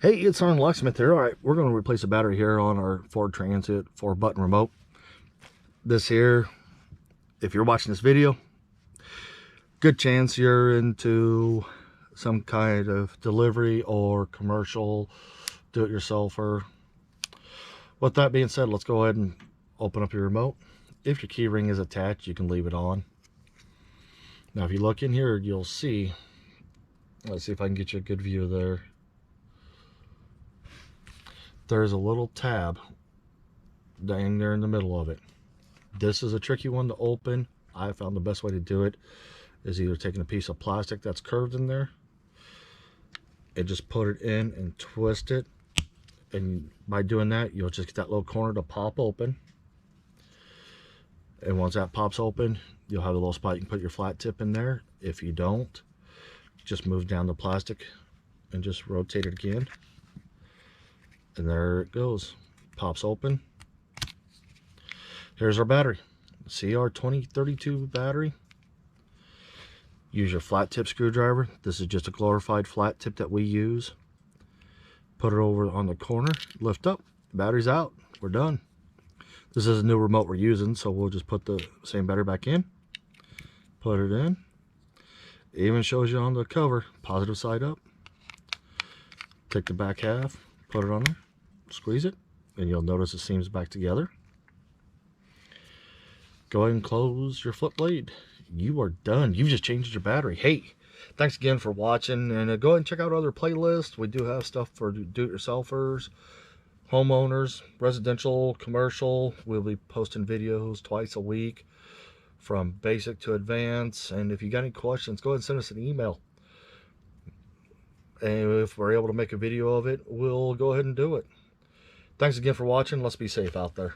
Hey, it's on Locksmith here. All right, we're going to replace a battery here on our Ford Transit 4-button remote. This here, if you're watching this video, good chance you're into some kind of delivery or commercial do-it-yourselfer. With that being said, let's go ahead and open up your remote. If your key ring is attached, you can leave it on. Now, if you look in here, you'll see, let's see if I can get you a good view there. There's a little tab dang there in the middle of it. This is a tricky one to open. I found the best way to do it is either taking a piece of plastic that's curved in there and just put it in and twist it, and by doing that you'll just get that little corner to pop open, and once that pops open you'll have a little spot you can put your flat tip in there. If you don't, just move down the plastic and just rotate it again, and there it goes, pops open. Here's our battery, CR2032 battery. Use your flat tip screwdriver. This is just a glorified flat tip that we use. Put it over on the corner, lift up, battery's out, we're done. This is a new remote we're using, so we'll just put the same battery back in, put it in. It even shows you on the cover, positive side up. Take the back half, put it on there, squeeze it, and you'll notice it seams back together. Go ahead and close your flip blade. You are done. You've just changed your battery. Hey, thanks again for watching, and go ahead and check out our other playlists. We do have stuff for do-it-yourselfers, homeowners, residential, commercial. We'll be posting videos twice a week from basic to advanced, and if you got any questions, go ahead and send us an email, and if we're able to make a video of it, we'll go ahead and do it. Thanks again for watching. Let's be safe out there.